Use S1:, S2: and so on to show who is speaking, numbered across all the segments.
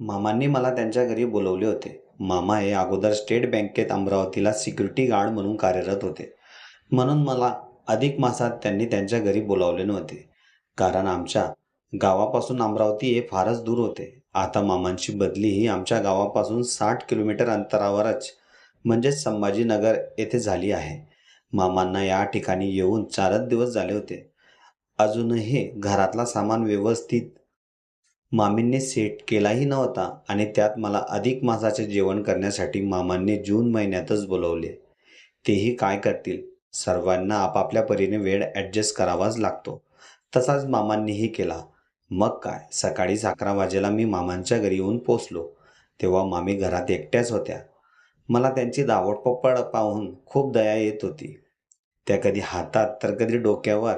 S1: मामांनी मला त्यांच्या घरी बोलवले होते. मामा हे अगोदर स्टेट बँकेत अमरावतीला सिक्युरिटी गार्ड म्हणून कार्यरत होते. म्हणून मला अधिक मासात त्यांनी त्यांच्या घरी बोलावले नव्हते. कारण आमच्या गावापासून अमरावती हे फारच दूर होते. आता मामांची बदली ही आमच्या गावापासून 60 किलोमीटर अंतरावरच म्हणजेच संभाजीनगर येथे झाली आहे. मामांना या ठिकाणी येऊन 4च दिवस झाले होते. अजूनही घरातला सामान व्यवस्थित मामींनी सेट केलाही नव्हता आणि त्यात मला अधिक मासाचे जेवण करण्यासाठी मामांनी जून महिन्यातच बोलवले. तेही काय करतील, सर्वांना आपापल्या परीने वेळ ॲडजस्ट करावाच लागतो. तसाच मामांनीही केला. मग काय, सकाळी 11 वाजेला मी मामांच्या घरी येऊन पोचलो. तेव्हा मामी घरात एकट्याच होत्या. मला त्यांची धावपळ पाहून खूप दया येत होती. त्या कधी हातात तर कधी डोक्यावर,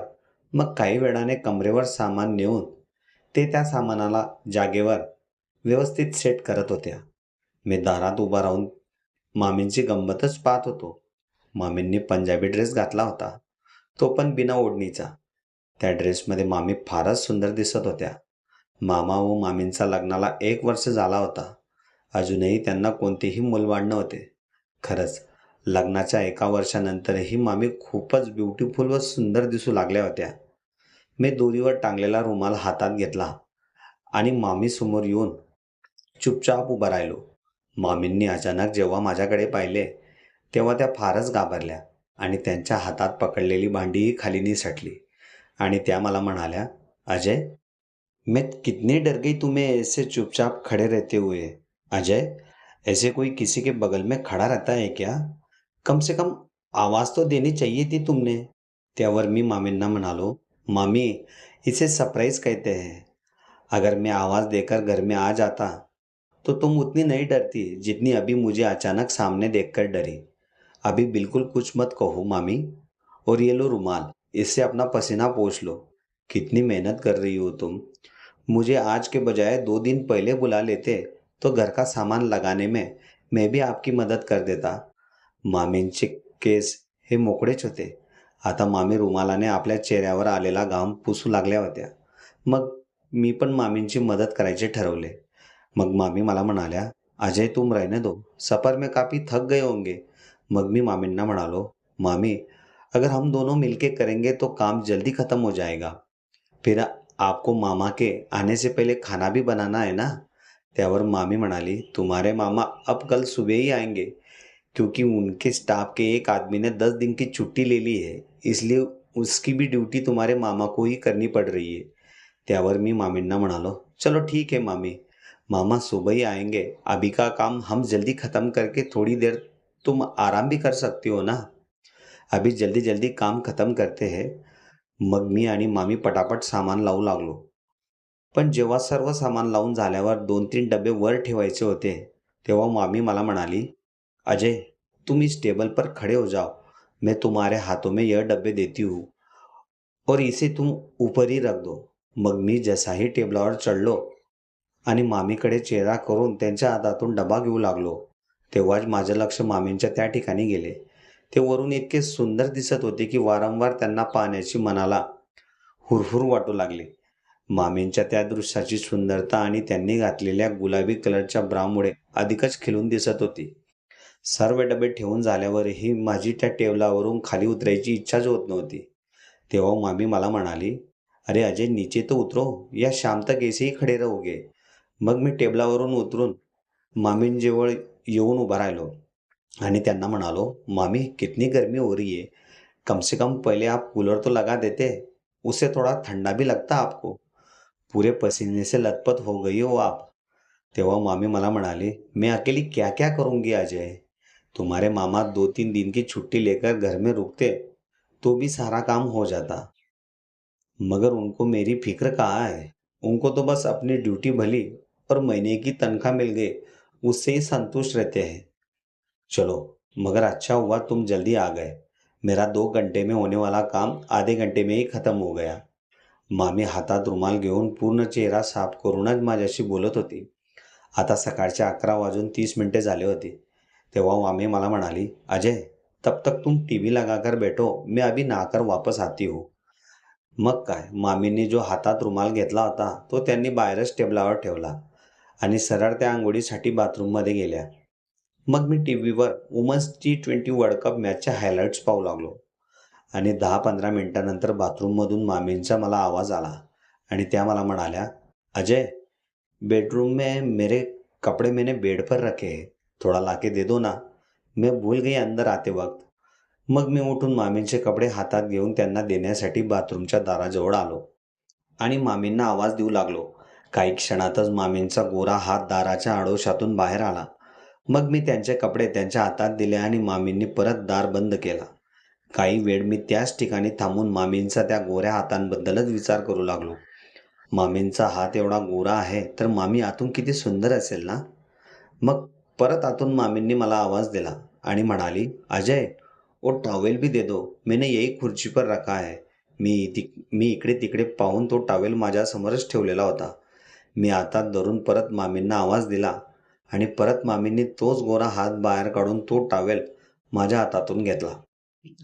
S1: मग काही वेळाने कमरेवर सामान नेऊन ते त्या सामानाला जागेवर व्यवस्थित सेट करत होत्या. मी दारात उभा राहून मामींची गंमतच पाहत होतो. मामींनी पंजाबी ड्रेस घातला होता, तो पण बिना ओढणीचा. त्या ड्रेसमध्ये मामी फारच सुंदर दिसत होत्या. मामा व मामींचा लग्नाला 1 वर्ष झाला होता. अजूनही त्यांना कोणतेही मूलबाळ नव्हते. खरंच लग्नाच्या 1 वर्षानंतरही मामी खूपच ब्युटिफुल व सुंदर दिसू लागल्या होत्या. मी दोरीवर टांगलेला रुमाल हातात घेतला आणि मामी समोर येऊन चुपचाप उभा राहिलो. मामींनी अचानक जेव्हा माझ्याकडे पाहिले तेव्हा त्या फारच घाबरल्या आणि त्यांच्या हातात पकडलेली भांडीही खाली निसटली आणि त्या मला म्हणाल्या, अजय, मैं कितनी डर गई तुम्हें ऐसे चुपचाप खड़े रहते हुए. अजय, ऐसे कोई किसी के बगल में खड़ा रहता है क्या? कम से कम आवाज तो देनी चाहिए थी तुमने. त्यावर मी मामींना म्हणालो, मामी, इसे सरप्राइज कहते हैं. अगर मैं आवाज देकर घर में आ जाता तो तुम उतनी नहीं डरती जितनी अभी मुझे अचानक सामने देखकर डरी. अभी बिल्कुल कुछ मत कहो मामी. और ये लो रुमाल, इससे अपना पसीना पोंछ लो. कितनी मेहनत कर रही हो तुम. मुझे आज के बजाय 2 दिन पहले बुला लेते तो घर का सामान लगाने में मैं भी आपकी मदत कर देता. मामींचे केस हे मोकळेच होते. आता मामी रुमालाने आपल्या चेहऱ्यावर आलेला घाम पुसू लागल्या होत्या. मग मी पण मामींची मदत करायचे ठरवले. मग मामी मला म्हणाल्या, अजय, तुम रहने दो, सफर में काफ़ी थक गए होंगे. मग मी मामींना म्हणालो, मामी, अगर हम दोनों मिलके करेंगे तो काम जल्दी खत्म हो जाएगा. फिर आपको मामा के आने से पहले खाना भी बनाना है ना. त्यावर मामी म्हणाली, तुम्हारे मामा अब कल सुबह ही आएंगे क्योंकि उनके स्टाफ के एक आदमी ने 10 दिन की छुट्टी ले ली है, इसलिए उसकी भी ड्यूटी तुम्हारे मामा को ही करनी पड़ रही है. त्यावर मी मामींना म्हणालो, चलो ठीक है मामी, मामा सुबह ही आएंगे. अभी का काम हम जल्दी ख़त्म करके थोड़ी देर तुम आराम भी कर सकती हो ना. अभी जल्दी जल्दी काम खतम करते हैं. मग मी आणि मामी पटापट सामान लावू लागलो. पण जेव्हा सर्व सामान लावून झाल्यावर 2-3 डबे वर ठेवायचे होते तेव्हा मामी मला म्हणाली, अजय, तुम इस टेबल पर खड़े हो जाओ. मैं तुम्हारे हाथों में यह डब्बे देती हूँ और इसे तुम ऊपर ही रख दो. मग मी जसाही टेबलावर चढलो आणि मामीकडे चेहरा करून त्यांच्या हातातून डबा घेऊ लागलो तेव्हाच माझं लक्ष मामींच्या त्या ठिकाणी गेले. ते वरून इतके सुंदर दिसत होते की वारंवार त्यांना पाहण्याची मनाला हुरहुर वाटू लागली. मामींच्या त्या दृश्याची सुंदरता आणि त्यांनी घातलेल्या गुलाबी कलरच्या ब्रामुळे अधिकच खिलून दिसत होती. सर्व डबे ठेवून झाल्यावरही माझी त्या टेबलावरून खाली उतरायची इच्छाच होत नव्हती. तेव्हा मामी मला म्हणाली, अरे अजय, नीचे तो उतरो, या शाम तक ऐसे ही खडे रहोगे. मग मी टेबलावरून उतरून मामींजवळ येऊन उभा राहिलो आणि त्यांना म्हणालो, मामी, कितनी गर्मी हो रही है. कम से कम पहले आप कूलर तो लगा देते, उससे थोड़ा ठंडा भी लगता आपको. पूरे पसीने से लथपथ हो गई हो आप. तेव्हा मामी मला म्हणाली, मैं अकेली क्या क्या करूँगी अजय. तुम्हारे मामा 2-3 दिन की छुट्टी लेकर घर में रुकते तो भी सारा काम हो जाता, मगर उनको मेरी फिक्र कहाँ है. उनको तो बस अपनी ड्यूटी भली और महीने की तनख्वाह मिल गई, उससे ही संतुष्ट रहते हैं. चलो, मगर अच्छा हुआ तुम जल्दी आ गए. मेरा 2 घंटे में होने वाला काम आधे घंटे में ही खत्म हो गया. मामी हातात रुमाल घेऊन पूर्ण चेहरा साफ करूनच माझ्याशी बोलत होती. आता सकाळचे 11 वाजून 30 मिनिटे झाले होते. तेव्हा मामी मला म्हणाली, अजय, तब तक तुम टीव्ही लगाकर बैठो, मैं अभी नहाकर वापस आती हूँ. मग काय, मामींनी जो हातात रुमाल घेतला होता तो त्यांनी बाहेरच टेबलावर ठेवला आणि सरळ त्या अंघोळीसाठी बाथरूममध्ये गेल्या. मग मी टीव्हीवर वुमन्स T20 वर्ल्ड कप मॅचचे हायलाइट्स पाहू लागलो आणि 10-15 मिनिटांनंतर बाथरूममधून मामींचा मला आवाज आला आणि त्या मला म्हणाल्या, "अजय, बेडरूम में मेरे कपड़े मैंने बेड पर रखे हैं, थोड़ा लाके दे दो ना, मैं भूल गई अंदर आते वक्त." मग मी उठून मामींचे कपडे हातात घेऊन त्यांना देण्यासाठी बाथरूमच्या दाराजवळ आलो आणि मामींना आवाज देऊ लागलो. काही क्षणातच मामींचा गोरा हात दाराच्या आडोशातून बाहेर आला. मग मी त्यांचे कपडे त्यांच्या हातात दिले आणि मामींनी परत दार बंद केला. काही वेळ मी त्याच ठिकाणी थांबून मामींचा त्या गोऱ्या हातांबद्दलच विचार करू लागलो. मामींचा हात एवढा गोरा आहे तर मामी आतून किती सुंदर असेल ना. मग परत आतून मामींनी मला आवाज दिला आणि म्हणाली, "अजय, वो टॉवेल भी दे दो, मैंने यही खुर्ची पर रखा है." मी इकडे तिकडे पाहून तो टॉवेल माझ्यासमोरच ठेवलेला होता. मी हातात धरून परत मामींना आवाज दिला आणि परत मामींनी तोच गोरा हात बाहेर काढून तो टॉवेल माझ्या हातातून घेतला.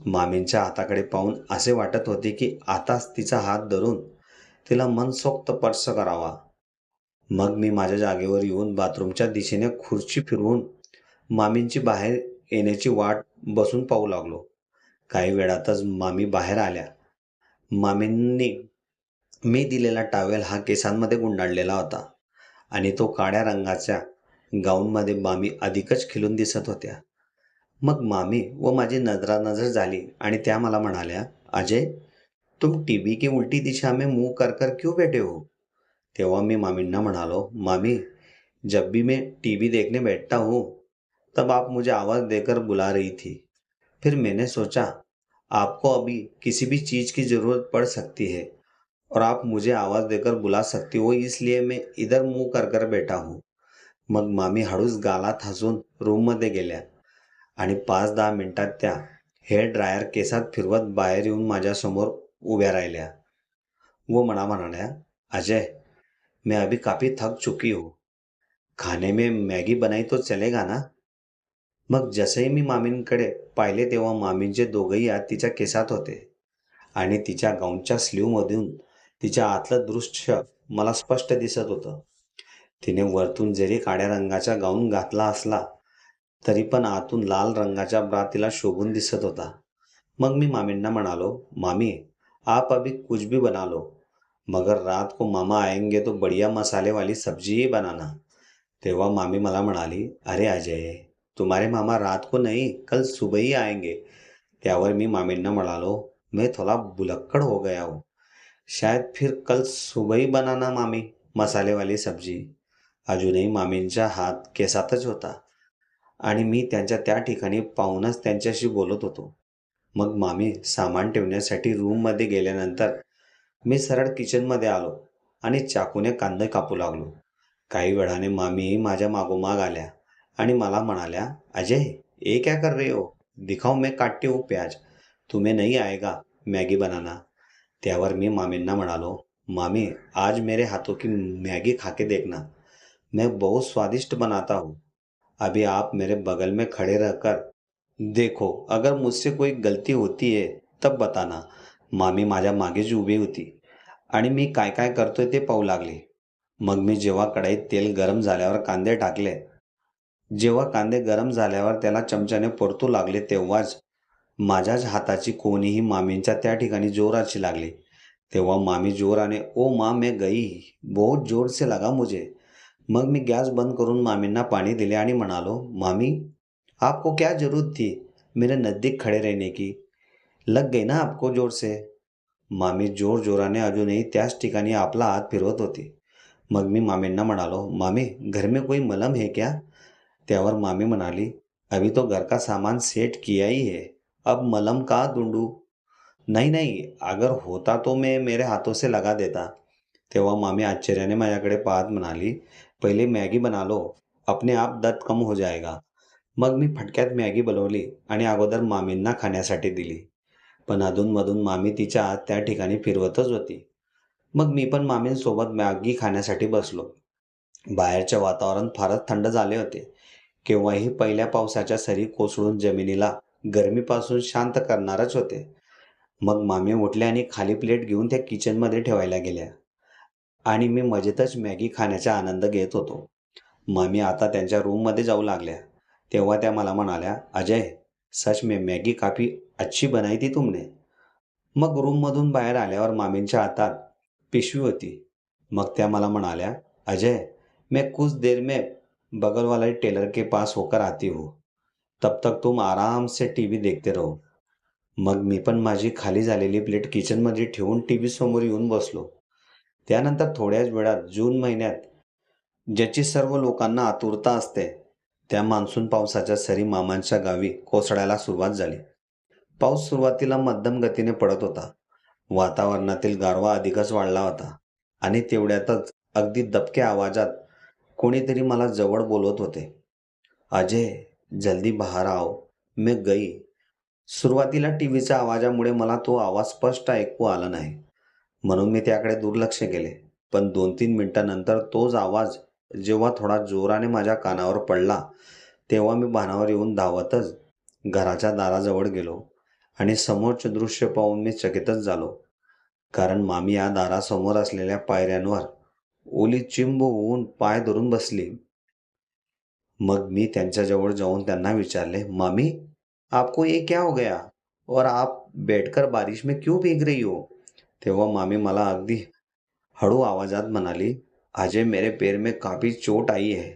S1: मामींच्या हाताकडे पाहून असे वाटत होते की आताच तिचा हात धरून तिला मनसोक्त स्पर्श करावा. मग मी माझ्या जागेवर येऊन बाथरूमच्या दिशेने खुर्ची फिरवून मामींची बाहेर येण्याची वाट बसून पाहू लागलो. काही वेळातच मामी बाहेर आल्या. मामींनी मी दिलेला टॉवेल हा केसांमध्ये गुंडाळलेला होता आणि तो काळ्या रंगाच्या गाऊनमध्ये मामी अधिकच खिलून दिसत होत्या. मग मामी व माझी नजरानजर झाली आणि त्या मला म्हणाल्या, "अजय, तुम टीव्ही की उलटी दिशा में मुंह कर कर क्यों बैठे हो?" तेव्हा मी मामींना म्हणालो, "मामी, जब भी मैं टीवी देखने बैठता हूँ तब आप मुझे आवाज़ देकर बुला रही थी। फिर मैंने सोचा आपको अभी किसी भी चीज़ की ज़रूरत पड़ सकती है और आप मुझे आवाज़ देकर बुला सकती हो, इसलिए मैं इधर मुंह कर कर बैठा हूँ." मग मामी हळूच गालात हसून रूममध्ये गेल्या आणि 5-10 मिनिटात त्या हेअर ड्रायर केसात फिरवत बाहेर येऊन माझ्यासमोर उभ्या राहिल्या व मला म्हणाल्या, "अजय, मैं अभी काफ़ी थक चुकी हूँ. खाने में मॅगी बनाई तो चलेगा ना?" मग जसंही मी मामींकडे पाहिले तेव्हा मामींचे दोघंही हात तिच्या केसात होते आणि तिच्या गाऊनच्या स्लीवमधून तिच्या आतलं दृश्य मला स्पष्ट दिसत होतं. तिने वरतून जरी काळ्या रंगाचा गाऊन घातला असला तरी पण आतून लाल रंगाचा ब्रा तिला शोभून दिसत होता. मग मी मामींना म्हणालो, "मामी, आप अभी कुछ भी बना लो, मगर रात को मामा आएंगे तो बढ़िया मसाले वाली सब्जी ही बनाना." तेव्हा मामी मला म्हणाली, "अरे अजय, तुम्हारे मामा रात को नहीं, कल सुबह ही आएंगे." त्यावर मी मामींना म्हणालो, "मैं थोड़ा भुलक्कड़ हो गया हूँ. शायद फिर कल सुबह ही बनाना मामी मसाले वाली सब्जी." अजूनही मामींचा हात केसातच होता आणि मी त्यांच्या त्या ठिकाणी पाहूनच त्यांच्याशी बोलत होतो. मग मामी सामान ठेवण्यासाठी रूममध्ये गेल्यानंतर मी सरळ किचनमध्ये आलो आणि चाकूने कांदे कापू लागलो. काही वेळाने मामीही माझ्या मागोमाग आल्या आणि मला म्हणाल्या, "अजय, ये क्या कर रहे हो? दिखाओ, मैं काटती हूँ प्याज. तुम्हें नहीं आएगा मैगी बनाना." त्यावर मी मामींना म्हणालो, "मामी, आज मेरे हाथों की मैगी खा के देखना. मैं बहुत स्वादिष्ट बनाता हूँ. अभी आप मेरे बगल में खड़े रहकर देखो, अगर मुझसे कोई गलती होती है तब बताना." मामी माझ्या मागेच उभी होती आणि मी काय काय करतोय ते पाहू लागली. मग मी जेव्हा कढईत तेल गरम झाल्यावर कांदे टाकले, जेव्हा कांदे गरम झाल्यावर त्याला चमच्याने परतू लागले तेव्हाच माझ्याच हाताची कोणीही मामींच्या त्या ठिकाणी जोराची लागली. तेव्हा मामी जोराने, "ओ माँ, मैं गई, बहुत जोर से लगा मुझे." मग मी गॅस बंद करून मामींना पाणी दिले आणि म्हणालो, "मामी, आपको क्या जरूरत थी मेरे नज़दीक खड़े रहने की? लग गई ना आपको जोर से." मामी जोराने अजूनही त्याच ठिकाणी आपला हात फिरवत होती. मग मी मामींना म्हणालो, "मामी, घर में कोई मलम है क्या?" त्यावर मामी म्हणाली, "अभी तो घर का सामान सेट किया ही है, अब मलम कहाँ ढूंढूं?" "नहीं नहीं, अगर होता तो मैं मेरे हाथों से लगा देता." तेव्हा मामी आश्चर्याने माझ्याकडे पाहत म्हणाली, "पहिले मॅगी बना लो, अपने आप दर्द कम हो जाएगा." मग मी फटक्यात मॅगी बनवली आणि अगोदर मामींना खाण्यासाठी दिली. पण अधूनमधून मामी तिच्या हात त्या ठिकाणी फिरवतच होती. मग मी पण मामींसोबत मॅगी खाण्यासाठी बसलो. बाहेरचे वातावरण फारच थंड झाले होते. केव्हाही पहिल्या पावसाच्या सरी कोसळून जमिनीला गरमीपासून शांत करणारच होते. मग मामी उठल्या आणि खाली प्लेट घेऊन त्या किचनमध्ये ठेवायला गेल्या आणि मी मजेतच मॅगी खाण्याचा आनंद घेत होतो. मामी आता त्यांच्या रूममध्ये जाऊ लागल्या. तेव्हा त्या मला म्हणाल्या, अजय, सच में मॅगी काफी अच्छी बनाई थी तुमने. मग रूममधून बाहेर आल्यावर मामींच्या हातात पिशवी होती. मग त्या मला म्हणाल्या, अजय, मैं कुछ देर में बगल वाले टेलर के पास होकर आती हूँ. तब तक तुम आराम से टीव्ही देखते रहो. मग मी पण माझी खाली झालेली प्लेट किचनमध्ये ठेवून टीव्ही समोर येऊन बसलो. त्यानंतर थोड्याच वेळात जून महिन्यात ज्याची सर्व लोकांना आतुरता असते, त्या मान्सून पावसाच्या सरी मामांच्या गावी कोसळायला सुरुवात झाली. पाऊस सुरुवातीला मध्यम गतीने पडत होता. वातावरणातील गारवा अधिकच वाढला होता आणि तेवढ्यातच अगदी दबक्या आवाजात कोणीतरी मला जवळ बोलवत होते. अजय, जल्दी बाहेर आओ, मैं गई. सुरुवातीला टीव्हीच्या आवाजामुळे मला तो आवाज स्पष्ट ऐकू आला नाही, म्हणून मी त्याकडे दुर्लक्ष केले. पण 2-3 मिनिटांनंतर तोच आवाज जेव्हा थोडा जोराने माझ्या कानावर पडला, तेव्हा मी भानावर येऊन धावतच घराच्या दाराजवळ गेलो आणि समोरचे दृश्य पाहून मी चकितच झालो. कारण मामी या दारासमोर असलेल्या पायऱ्यांवर ओली चिंब होऊन पाय धरून बसली. मग मी त्यांच्याजवळ जाऊन त्यांना विचारले, मामी, आपको ये क्या हो गया और आप बैठकर बारिश में क्यों भीग रही हो? तेव्हा मामी मला अगदी हळू आवाजात म्हणाली, अजय, मेरे पैर में काफी चोट आई है.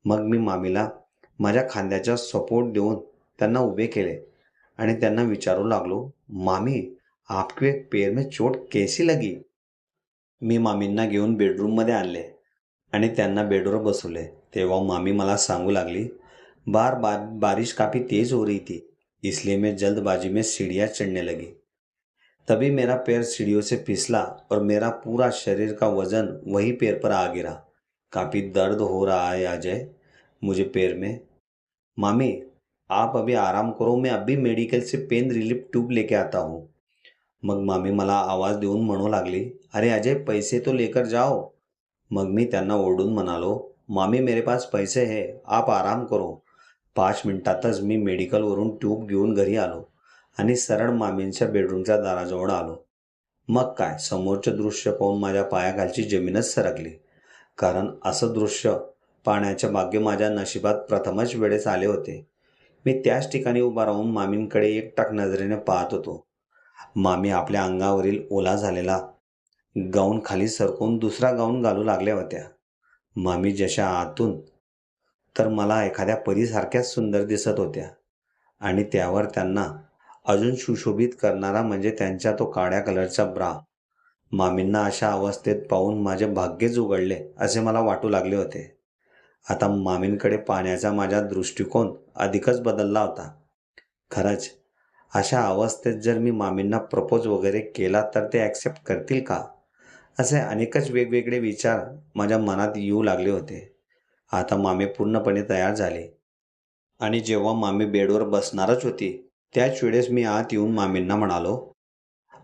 S1: मग मी मामीला माझ्या खांद्याचा सपोर्ट देऊन त्यांना उभे केले आणि त्यांना विचारू लागलो, मामी, आपके पैर में चोट कैसी लगी? मी मामींना घेऊन बेडरूममध्ये आणले आणि त्यांना बेडवर बसवले. तेव्हा मामी मला सांगू लागली, बारिश काफ़ी तेज़ हो रही थी, इसलिए मैं जल्दबाजी में सीढ़ियाँ चढ़ने लगी. तभी मेरा पैर सीढ़ियों से फिसला और मेरा पूरा शरीर का वजन वही पैर पर आ गिरा. काफ़ी दर्द हो रहा है अजय, मुझे पैर में. मामी, आप अभी आराम करो, मैं अभी मेडिकल से पेन रिलीफ ट्यूब लेके आता हूँ. मग मामी मला आवाज देऊन म्हणू लागली, अरे अजय, पैसे तो लेकर जाओ. मग मी त्यांना ओरडून म्हणालो, मामी, मेरे पास पैसे है, आप आराम करो. 5 मिनिटातच मी मेडिकलवरून ट्यूब घेऊन घरी आलो आणि सरळ मामींच्या बेडरूमच्या दाराजवळ आलो. मग काय, समोरचं दृश्य पाहून माझ्या पायाखालची जमीनच सरकली. कारण असं दृश्य पाहण्याचे भाग्य माझ्या नशिबात प्रथमच वेळेस आले होते. मी त्याच ठिकाणी उभा राहून मामींकडे एकटाक नजरेने पाहत होतो. मामी आपल्या अंगावरील ओला झालेला गाऊन खाली सरकवून दुसरा गाऊन घालू लागल्या होत्या. मामी जशा आतून तर मला एखाद्या परीसारख्याच सुंदर दिसत होत्या आणि त्यावर त्यांना अजून सुशोभित करणारा म्हणजे त्यांच्या तो काळ्या कलरचा ब्रा. मामींना अशा अवस्थेत पाहून माझे भाग्यच उघडले असे मला वाटू लागले होते. आता मामींकडे पाहण्याचा माझा दृष्टिकोन अधिकच बदलला होता. खरंच अशा अवस्थेत जर मी मामींना प्रपोज वगैरे केला तर ते ॲक्सेप्ट करतील का? असे अनेकच वेगवेगळे विचार माझ्या मनात येऊ लागले होते. आता मामी पूर्णपणे तयार झाली आणि जेव्हा मामी बेडवर बसणारच होती, त्याच वेळेस मी आत येऊन मामींना म्हणालो,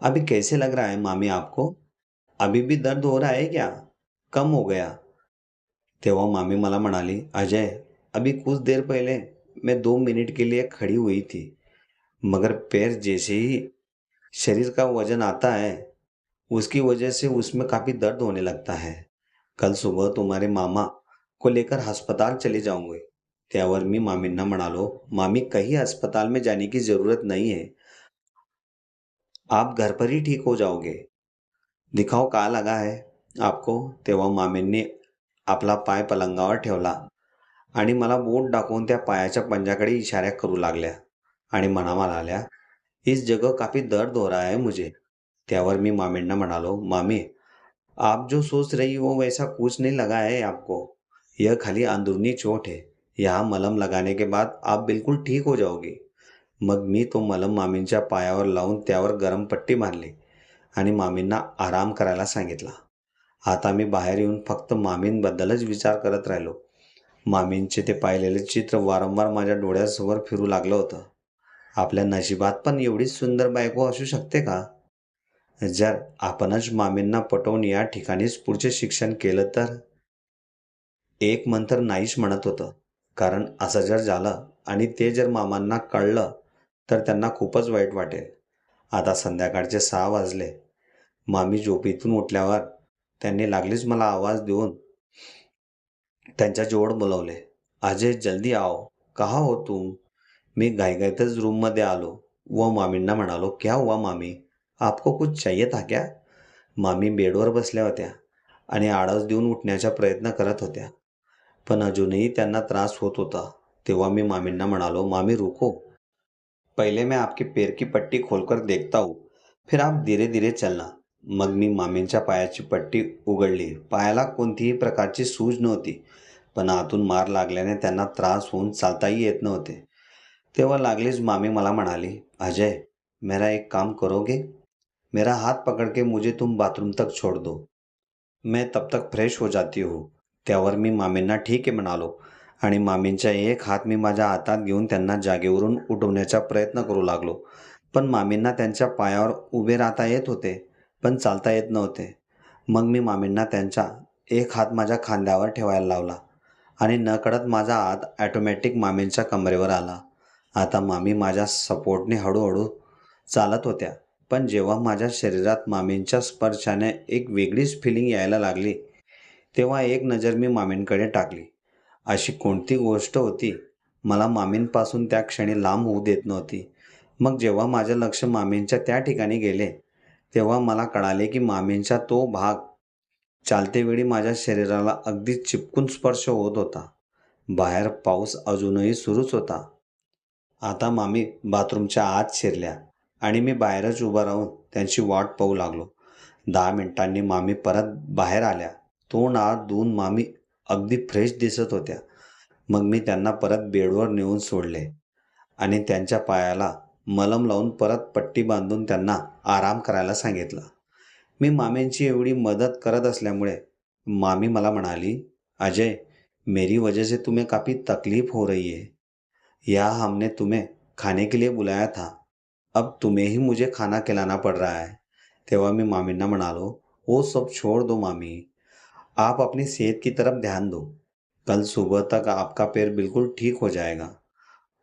S1: अभी कैसे लग रहा है मामी आपको? अभी भी दर्द हो रहा है क्या? कम हो गया? तेव्हा मामी मला म्हणाली, अजय, अभी कुछ देर पहले मैं 2 मिनट के लिए खड़ी हुई थी, मगर पैर जैसे ही शरीर का वजन आता है, उसकी वजह से उसमें काफ़ी दर्द होने लगता है. कल सुबह तुम्हारे मामा को लेकर अस्पताल चले जाऊंगे. त्यावर मी मामींना म्हणालो, मामी, कहीं अस्पताल में जाने की ज़रूरत नहीं है, आप घर पर ही ठीक हो जाओगे. दिखाओ का लगा है आपको? तेव्हा मामींनी आपला पाय पलंगावर ठेवला आणि मला बोट दाखवून त्या पायाच्या पंजाकडे इशारा करू लागल्या आणि म्हणाल्या, इस जगह काफ़ी दर्द हो रहा है मुझे. त्यावर मी मामींना म्हणालो, मामी, आप जो सोच रही हो वैसा कुछ नहीं लगा है आपको. यह खाली अंदरूनी चोट है. यहाँ मलम लगाने के बाद आप बिल्कुल ठीक हो जाओगे. मग मी तो मलम मामींच्या पायावर लावून त्यावर गरम पट्टी मारली आणि मामींना आराम करायला सांगितला. आता मी बाहेर येऊन फक्त मामींबद्दलच विचार करत राहिलो. मामींचे ते पाहिलेले चित्र वारंवार माझ्या डोळ्यासमोर फिरू लागलं होतं. आपल्या नशिबात पण एवढीच सुंदर बायको असू शकते का? जर आपणच मामींना पटवून या ठिकाणीच पुढचे शिक्षण केलं तर? एक मन तर नाहीच म्हणत होतं. कारण असं जर झालं आणि ते जर मामांना कळलं तर त्यांना खूपच वाईट वाटेल. आता संध्याकाळचे 6 वाजले. मामी झोपेतून उठल्यावर त्यांनी लागलीच मला आवाज देऊन त्यांच्या जवळ बोलावले. अजय जल्दी आओ, कहा हो तुम? मी घाईघाईतच रूममध्ये आलो व मामींना म्हणालो, क्या हुआ मामी? आपको कुछ चाहिए था क्या? मामी बेडवर बसल्या होत्या आणि आळस देऊन उठण्याचा प्रयत्न करत होत्या, पण अजूनही त्यांना त्रास होत होता. तेव्हा मी मामींना म्हणालो, मामी रुको, पहले मैं आपके पैर की पट्टी खोलकर देखता हूँ, फिर आप धीरे धीरे चलना. मग मी मामींच्या पायाची पट्टी उघडली. पायाला कोणतीही प्रकारची सूज नव्हती, पण आतून मार लागल्याने त्यांना त्रास होऊन चालताही येत नव्हते. तेव्हा लागलीच मामी मला म्हणाली, अजय मेरा एक काम करोगे? मेरा हाथ पकड़ के मुझे तुम बाथरूम तक छोड़ दो, मैं तब तक फ्रेश हो जाती हूँ. त्यावर मी मामींना ठीक आहे म्हणालो आणि मामींचा एक हात मी माझ्या हातात घेऊन त्यांना जागेवरून उठवण्याचा प्रयत्न करू लागलो. पण मामींना त्यांच्या पायावर उभे राहता येत होते, पण चालता येत नव्हते. मग मी मामींना त्यांचा एक हात माझ्या खांद्यावर ठेवायला लावला आणि नकळत माझा हात ॲटोमॅटिक मामींच्या कमरेवर आला. आता मामी माझ्या सपोर्टने हळूहळू चालत होत्या, पण जेव्हा माझ्या शरीरात मामींच्या स्पर्शाने एक वेगळीच फिलिंग यायला लागली, तेव्हा एक नजर मी मामींकडे टाकली. अशी कोणती गोष्ट होती मला मामींपासून त्या क्षणी लांब होऊ देत नव्हती. मग जेव्हा माझं लक्ष मामींच्या त्या ठिकाणी गेले, तेव्हा मला कळाले की मामींचा तो भाग चालतेवेळी माझ्या शरीराला अगदी चिपकून स्पर्श होत होता. बाहेर पाऊस अजूनही सुरूच होता. आता मामी बाथरूमच्या आत शिरल्या आणि मी बाहेरच उभा राहून त्यांची वाट पाहू लागलो. 10 मिनिटांनी मामी परत बाहेर आल्या. तोंड हात धुवून मामी अगदी फ्रेश दिसत होत्या. मग मी त्यांना परत बेडवर नेऊन सोडले आणि त्यांच्या पायाला मलम लावून परत पट्टी बांधून त्यांना आराम करायला सांगितलं. मी मामींची एवढी मदत करत असल्यामुळे मामी मला म्हणाली, अजय मेरी वजह से तुम्हें काफ़ी तकलीफ हो रही है. यहाँ हमने तुम्हें खाने के लिए बुलाया था, अब तुम्हें ही मुझे खाना खिलाना पड़ रहा है. तेव्हा मी मामींना म्हणालो, वो सब छोड़ दो मामी, आप अपनी सेहत की तरफ ध्यान दो. कल सुबह तक आपका पैर बिल्कुल ठीक हो जाएगा.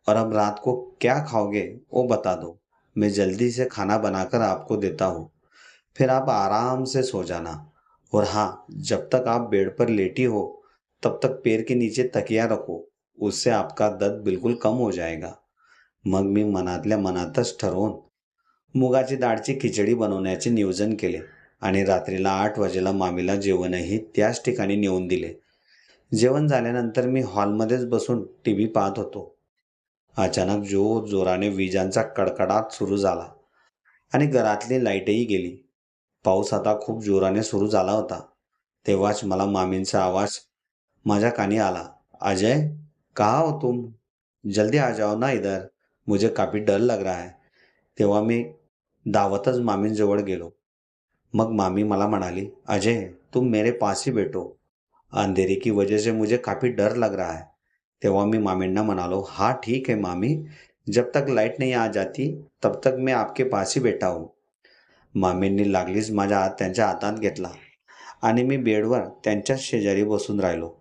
S1: और अब रात को क्या खाओगे वो बता दो, मैं जल्दी से खाना बनाकर आपको देता हूँ. फिर आप आराम से सो जाना. और हाँ, जब तक आप बेड पर लेटी हो तब तक पैर के नीचे तकिया रखो, उससे आपका दर्द बिल्कुल कम हो जाएगा. मग मी मनातल्या मनातच ठरवून मुगाची डाळची खिचडी बनवण्याचे नियोजन केले आणि रात्रीला 8 वाजेला मामीला जेवणही त्याच ठिकाणी नेऊन दिले. जेवण झाल्यानंतर मी हॉलमध्येच बसून टीव्ही पाहत होतो. अचानक जोराने विजांचा कडकडाट सुरू झाला आणि घरातली लाईटही गेली. पाऊस आता खूप जोराने सुरू झाला होता. तेव्हाच मला मामींचा आवाज माझ्या कानी आला, अजय कहाँ हो तुम? जल्दी आ जाओ ना इधर, मुझे काफ़ी डर लग रहा है. तेव्हा मी धावतच मामींजवळ गेलो. मग मामी मला म्हणाली, अजय तुम मेरे पास ही बैठो, अंधेरे की वजह से मुझे काफ़ी डर लग रहा है. तेव्हा मी मामींना म्हणालो, हाँ ठीक है मामी, जब तक लाईट नहीं आ जाती तब तक मैं आपके पास ही बैठा हूँ. मामींनी लागलीच माझा हात त्यांच्या हातात घेतला आणि मी बेडवर त्यांच्याच शेजारी बसून राहिलो.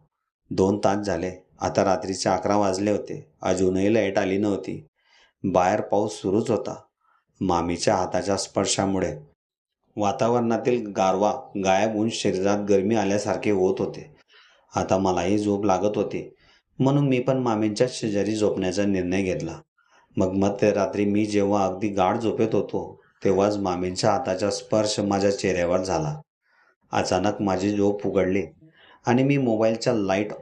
S1: 2 तास झाले. आता रात्रीचे 11 वाजले होते. अजूनही लाईट आली नव्हती. बाहेर पाऊस सुरूच होता. मामीच्या हाताच्या स्पर्शामुळे वातावरणातील गारवा गायब होऊन शरीरात गरमी आल्यासारखे होत होते. आता मलाही झोप लागत होती, म्हणून मी पण मामींच्याच शेजारी झोपण्याचा निर्णय घेतला. मग मध्यरात्री मी जेव्हा अगदी गाढ झोपेत होतो, तेव्हाच मामींच्या हाताचा स्पर्श माझ्या चेहऱ्यावर झाला. अचानक माझी झोप उघडली आणि मी मोबाईलचा लाईट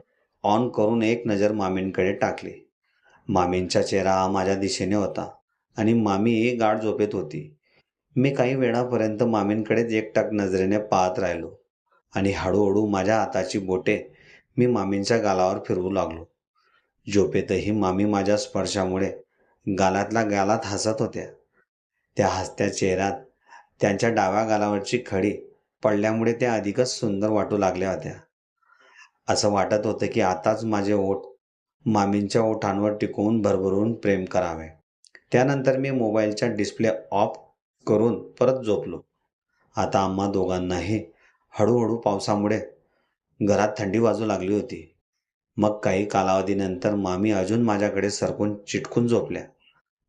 S1: ऑन करून एक नजर मामींकडे टाकली. मामींचा चेहरा हा माझ्या दिशेने होता आणि मामीही गाढ झोपेत होती. मी काही वेळापर्यंत मामींकडेच एकटक नजरेने पाहत राहिलो आणि हळूहळू माझ्या हाताची बोटे मी मामींच्या गालावर फिरवू लागलो. झोपेतही मामी माझ्या स्पर्शामुळे गालातल्या गालात हसत होत्या. त्या हसत्या चेहऱ्यात त्यांच्या डाव्या गालावरची खडी पडल्यामुळे त्या अधिकच सुंदर वाटू लागल्या होत्या. असं वाटत होतं की आताच माझे ओठ मामींच्या ओठांवर टिकवून भरभरून प्रेम करावे. त्यानंतर मी मोबाईलचा डिस्प्ले ऑफ करून परत झोपलो. आता आम्हा दोघांनाही हळूहळू पावसामुळे घरात थंडी वाजू लागली होती. मग काही कालावधीनंतर मामी अजून माझ्याकडे सरकून चिटकून झोपल्या.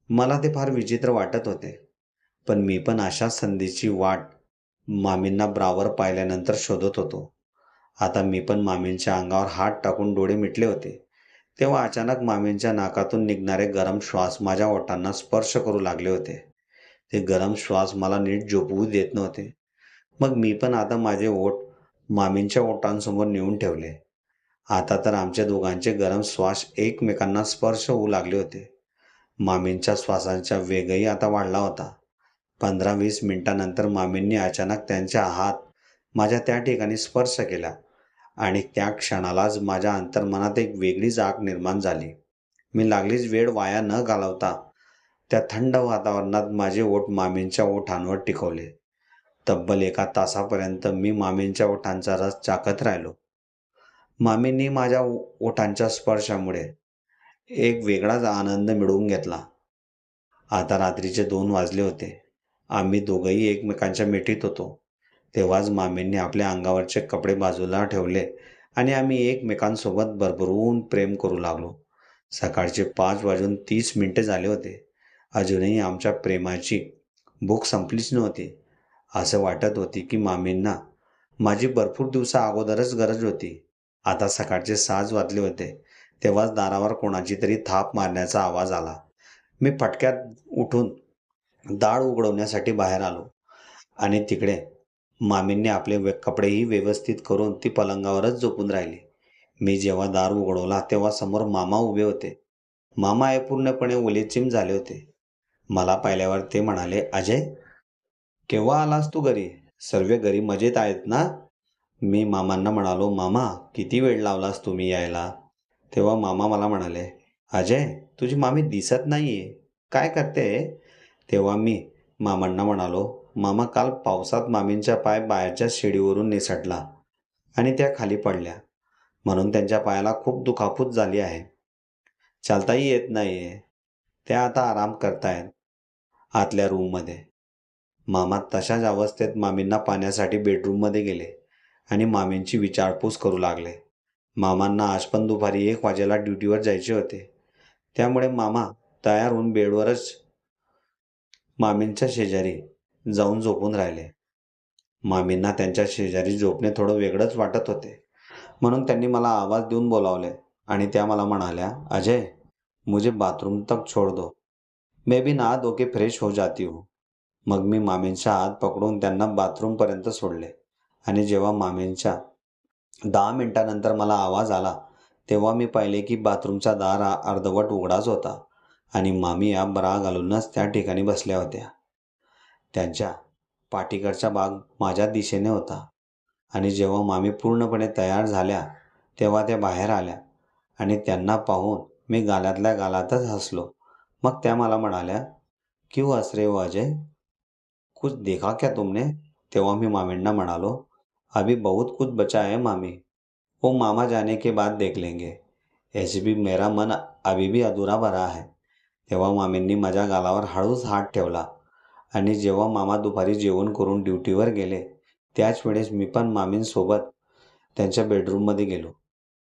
S1: मला ते फार विचित्र वाटत होते, पण मी पण अशा संधीची वाट मामींना ब्रावर पाहिल्यानंतर शोधत होतो. आता मी पण मामींच्या अंगावर हात टाकून डोळे मिटले होते. तेव्हा अचानक मामींच्या नाकातून निघणारे गरम श्वास माझ्या ओठांना स्पर्श करू लागले होते. ते गरम श्वास मला नीट झोपवू देत नव्हते. मग मी पण आता माझे ओठ मामींच्या ओठांसमोर नेऊन ठेवले. आता तर आमच्या दोघांचे गरम श्वास एकमेकांना स्पर्श होऊ लागले होते. मामींच्या श्वासांचा वेगही आता वाढला होता. 15-20 मिनिटांनंतर मामींनी अचानक त्यांचा हात माझ्या त्या ठिकाणी स्पर्श केला आणि त्या क्षणालाच माझ्या अंतर्मनात एक वेगळीच आग निर्माण झाली. मी लागलीच वेळ वाया न घालवता त्या थंड वातावरणात माझे ओठ मामींच्या ओठांवर टिकवले. तब्बल 1 तासापर्यंत मी मामींच्या ओठांचा रस चाखत राहिलो. मामींनी माझ्या ओठांच्या स्पर्शामुळे एक वेगळाच आनंद मिळवून घेतला. आता रात्रीचे 2 वाजले होते. आम्ही दोघंही एकमेकांच्या मिठीत होतो. तेव्हाच मामींनी आपल्या अंगावरचे कपडे बाजूला ठेवले आणि आम्ही एकमेकांसोबत भरभरून प्रेम करू लागलो. सकाळचे 5:30 झाले होते. अजूनही आमच्या प्रेमाची भूक संपलीच नव्हती. असं वाटत होती की मामींना माझी भरपूर दिवसा अगोदरच गरज होती. आता सकाळचे 6 वाजले होते. तेव्हाच दारावर कोणाची तरी थाप मारण्याचा आवाज आला. मी फटक्यात उठून दार उघडवण्यासाठी बाहेर आलो आणि तिकडे मामींनी आपले कपडेही व्यवस्थित करून ती पलंगावरच झोपून राहिली. मी जेव्हा दार उघडवला तेव्हा समोर मामा उभे होते. मामा हे पूर्णपणे ओलीचिम झाले होते. मला पाहिल्यावर ते म्हणाले, "अजय, केव्हा आलास तू घरी? सर्व घरी मजेत आहेत ना?" मी मामांना म्हणालो, "मामा, किती वेळ लावलास तुम्ही यायला?" तेव्हा मामा मला म्हणाले, "अजय, तुझी मामी दिसत नाहीये. काय करते?" तेव्हा मी मामांना म्हणालो, "मामा, काल पावसात मामींचा पाय बाहेरच्या शिडीवरून निसटला आणि त्या खाली पडल्या. म्हणून त्यांच्या पायाला खूप दुखापत झाली आहे. चालताही येत नाहीये. त्या आता आराम करतायत आतल्या रूममध्ये." मामा तशाच अवस्थेत मामींना पाहण्यासाठी बेडरूममध्ये गेले आणि मामींची विचारपूस करू लागले. मामांना आज पण दुपारी 1 वाजेला ड्युटीवर जायचे होते. त्यामुळे मामा तयार होऊन बेडवरच मामींच्या शेजारी जाऊन झोपून राहिले. मामींना त्यांच्या शेजारी झोपणे थोडं वेगळंच वाटत होते. म्हणून त्यांनी मला आवाज देऊन बोलावले आणि त्या मला म्हणाल्या, "अजय, मुझे बाथरूम तक छोड़ दो. मैं भी नहा धो के फ्रेश हो जाती हूँ." मग मी मामींचा हात पकडून त्यांना बाथरूमपर्यंत सोडले आणि जेव्हा मामींच्या 10 मिनिटांनंतर मला आवाज आला तेव्हा मी पाहिले की बाथरूमचा दार हा अर्धवट उघडाच होता आणि मामी या ब्रा घालूनच त्या ठिकाणी बसल्या होत्या. त्यांच्या पाठीकडचा भाग माझ्या दिशेने होता आणि जेव्हा मामी पूर्णपणे तयार झाल्या तेव्हा त्या बाहेर आल्या आणि त्यांना पाहून मी गालातल्या गालातच हसलो. मग त्या मला म्हणाल्या, "क्यों हंस रहे हो अजय? कुछ देखा क्या तुमने?" तेव्हा मी मामींना म्हणालो, "अभी बहुत कुछ बचा है मामी. वो मामा जाने के बाद देख लेंगे. ऐसे भी मेरा मन अभी भी अधुरा भरा है." तेव्हा मामींनी माझ्या गालावर हळूच हात ठेवला आणि जेव्हा मामा दुपारी जेवण करून ड्युटीवर गेले त्याच वेळेस मी पण मामींसोबत त्यांच्या बेडरूममध्ये गेलो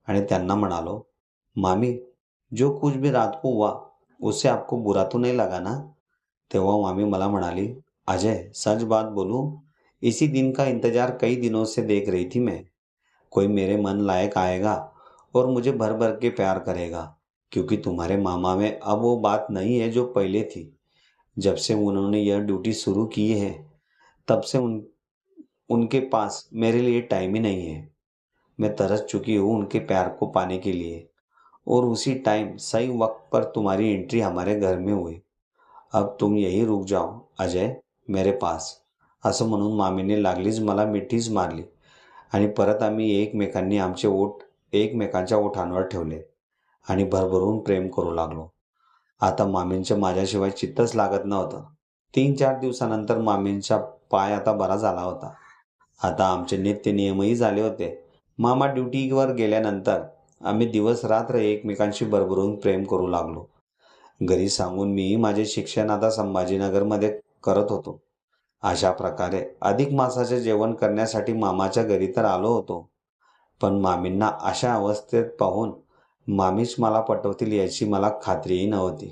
S1: आणि त्यांना म्हणालो, "मामी, जो कुछ भी रात को हुआ उससे आपको बुरा तो नहीं लगा ना?" तेव्हा मामी मला म्हणाली, "अजय, सच बात बोलूं, इसी दिन का इंतजार कई दिनों से देख रही थी मैं. कोई मेरे मन लायक आएगा और मुझे भर भर के प्यार करेगा, क्योंकि तुम्हारे मामा में अब वो बात नहीं है जो पहले थी. जब से उन्होंने यह ड्यूटी शुरू की है तब से उनके पास मेरे लिए टाइम ही नहीं है. मैं तरस चुकी हूँ उनके प्यार को पाने के लिए और उसी टाइम सही वक्त पर तुम्हारी एंट्री हमारे घर में हुई. अब तुम यही रुक जाओ अजय, मेरे पास." असं म्हणून मामीने लागलीच मला मिठीच मारली आणि परत आम्ही एकमेकांनी आमचे ओठ एकमेकांच्या ओठांवर ठेवले आणि भरभरून प्रेम करू लागलो. आता मामींचं माझ्याशिवाय चित्तच लागत नव्हतं. 3-4 दिवसानंतर मामींचा पाय आता बरा झाला होता. आता आमचे नित्यनियमही झाले होते. मामा ड्युटीवर गेल्यानंतर आम्ही दिवस रात्र एकमेकांशी भरभरून प्रेम करू लागलो. घरी सांगून मीही माझे शिक्षण आता संभाजीनगरमध्ये करत होतो. अशा प्रकारे अधिक मासाचे जेवण करण्यासाठी मामाच्या घरी तर आलो होतो, पण मामींना अशा अवस्थेत पाहून मामीच मला पटवतील याची मला खात्रीही नव्हती.